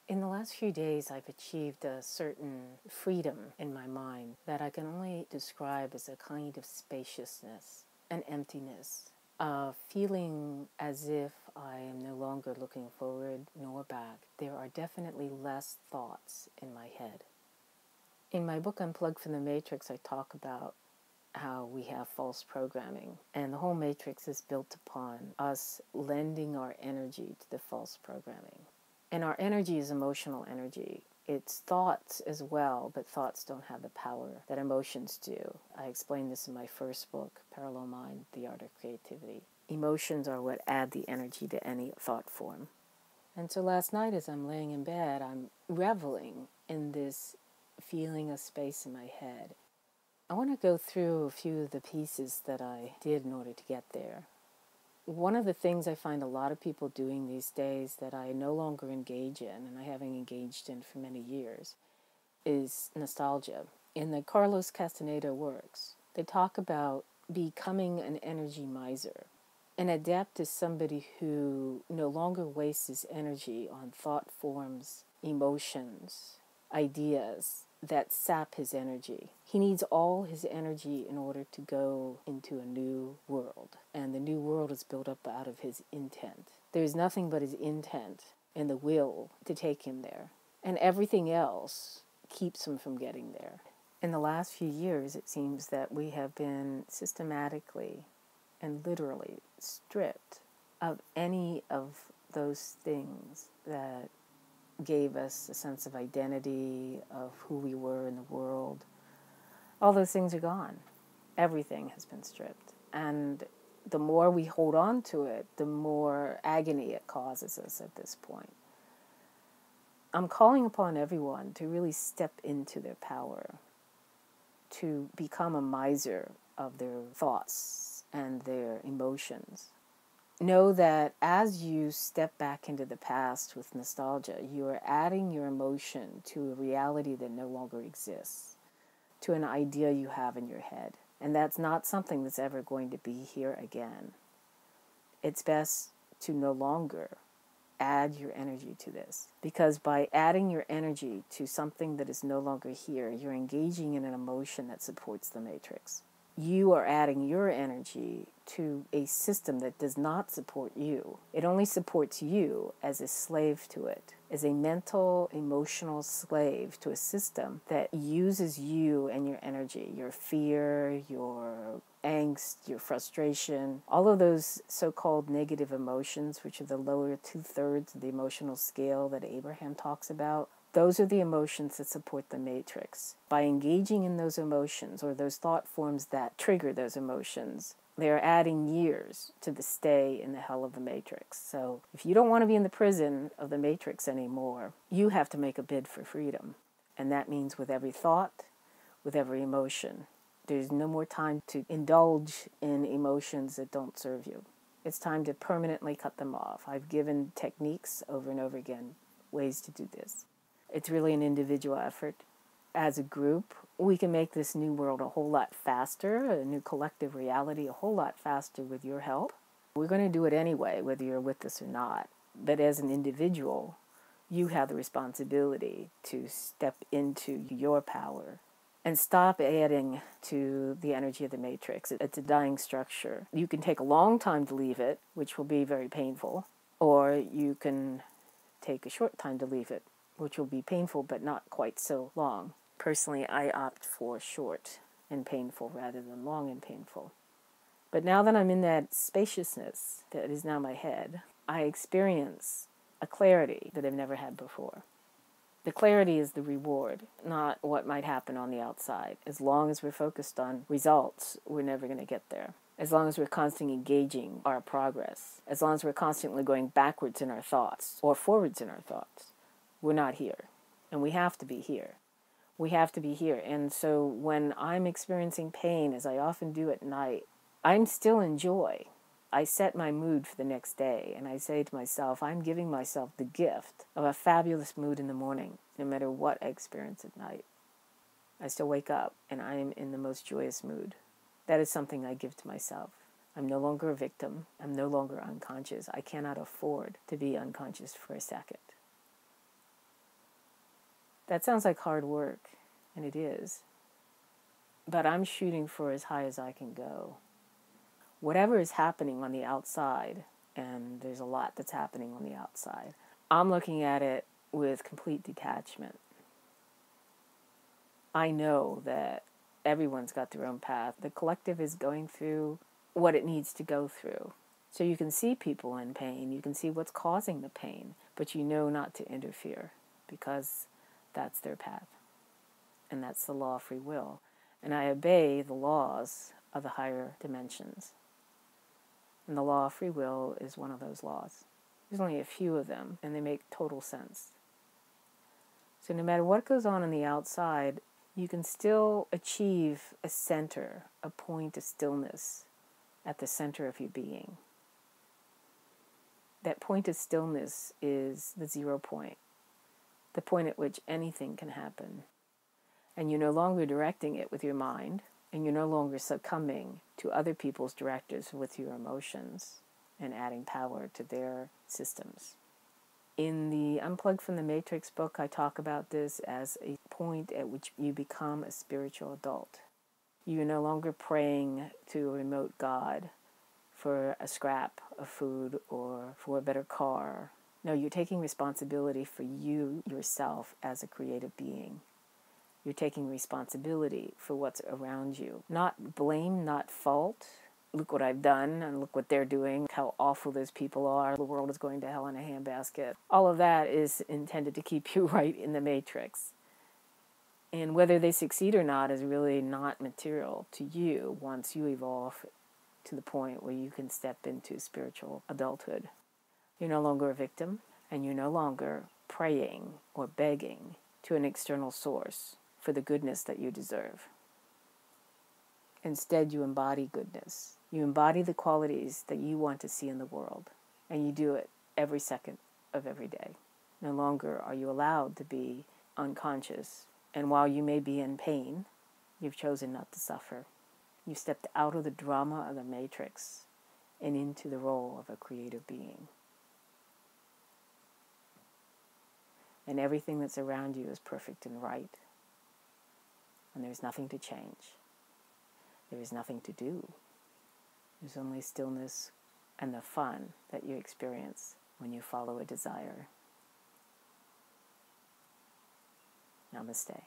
In the last few days, I've achieved a certain freedom in my mind that I can only describe as a kind of spaciousness, an emptiness, a feeling as if I am no longer looking forward nor back. There are definitely less thoughts in my head. In my book, Unplug from the Matrix, I talk about how we have false programming, and the whole matrix is built upon us lending our energy to the false programming. And our energy is emotional energy. It's thoughts as well, but thoughts don't have the power that emotions do. I explained this in my first book, Parallel Mind, The Art of Creativity. Emotions are what add the energy to any thought form. And so last night as I'm laying in bed, I'm reveling in this feeling of space in my head. I want to go through a few of the pieces that I did in order to get there. One of the things I find a lot of people doing these days that I no longer engage in, and I haven't engaged in for many years, is nostalgia. In the Carlos Castaneda works, they talk about becoming an energy miser. An adept is somebody who no longer wastes his energy on thought forms, emotions, ideas that sap his energy. He needs all his energy in order to go into a new world. And the new world is built up out of his intent. There's nothing but his intent and the will to take him there. And everything else keeps him from getting there. In the last few years, it seems that we have been systematically and literally stripped of any of those things that gave us a sense of identity, of who we were in the world. All those things are gone. Everything has been stripped. And the more we hold on to it, the more agony it causes us at this point. I'm calling upon everyone to really step into their power, to become a miser of their thoughts and their emotions. Know that as you step back into the past with nostalgia, you are adding your emotion to a reality that no longer exists, to an idea you have in your head. And that's not something that's ever going to be here again. It's best to no longer add your energy to this, because by adding your energy to something that is no longer here, you're engaging in an emotion that supports the matrix. You are adding your energy to a system that does not support you. It only supports you as a slave to it, as a mental, emotional slave to a system that uses you and your energy, your fear, your angst, your frustration, all of those so-called negative emotions, which are the lower 2/3 of the emotional scale that Abraham talks about. Those are the emotions that support the matrix. By engaging in those emotions or those thought forms that trigger those emotions, they are adding years to the stay in the hell of the matrix. So if you don't want to be in the prison of the matrix anymore, you have to make a bid for freedom. And that means with every thought, with every emotion. There's no more time to indulge in emotions that don't serve you. It's time to permanently cut them off. I've given techniques over and over again, ways to do this. It's really an individual effort. As a group, we can make this new world a whole lot faster, a new collective reality a whole lot faster with your help. We're going to do it anyway, whether you're with us or not. But as an individual, you have the responsibility to step into your power and stop adding to the energy of the matrix. It's a dying structure. You can take a long time to leave it, which will be very painful, or you can take a short time to leave it, which will be painful but not quite so long. Personally, I opt for short and painful rather than long and painful. But now that I'm in that spaciousness that is now my head, I experience a clarity that I've never had before. The clarity is the reward, not what might happen on the outside. As long as we're focused on results, we're never going to get there. As long as we're constantly engaging our progress, as long as we're constantly going backwards in our thoughts or forwards in our thoughts, we're not here. And we have to be here. We have to be here. And so when I'm experiencing pain, as I often do at night, I'm still in joy. I set my mood for the next day, and I say to myself, I'm giving myself the gift of a fabulous mood in the morning, no matter what I experience at night. I still wake up, and I am in the most joyous mood. That is something I give to myself. I'm no longer a victim. I'm no longer unconscious. I cannot afford to be unconscious for a second. That sounds like hard work, and it is. But I'm shooting for as high as I can go. Whatever is happening on the outside, and there's a lot that's happening on the outside, I'm looking at it with complete detachment. I know that everyone's got their own path. The collective is going through what it needs to go through. So you can see people in pain, you can see what's causing the pain, but you know not to interfere because that's their path. And that's the law of free will. And I obey the laws of the higher dimensions. And the law of free will is one of those laws. There's only a few of them, and they make total sense. So no matter what goes on the outside, you can still achieve a center, a point of stillness at the center of your being. That point of stillness is the 0 point, the point at which anything can happen. And you're no longer directing it with your mind, and you're no longer succumbing to other people's directives with your emotions and adding power to their systems. In the Unplug from the Matrix book, I talk about this as a point at which you become a spiritual adult. You're no longer praying to a remote God for a scrap of food or for a better car. No, you're taking responsibility for you, yourself, as a creative being. You're taking responsibility for what's around you. Not blame, not fault. Look what I've done and look what they're doing, how awful those people are, the world is going to hell in a handbasket. All of that is intended to keep you right in the matrix. And whether they succeed or not is really not material to you once you evolve to the point where you can step into spiritual adulthood. You're no longer a victim, and you're no longer praying or begging to an external source for the goodness that you deserve. Instead, you embody goodness. You embody the qualities that you want to see in the world, and you do it every second of every day. No longer are you allowed to be unconscious, and while you may be in pain, you've chosen not to suffer. You stepped out of the drama of the matrix and into the role of a creative being. And everything that's around you is perfect and right, and there's nothing to change. There is nothing to do. There's only stillness and the fun that you experience when you follow a desire. Namaste.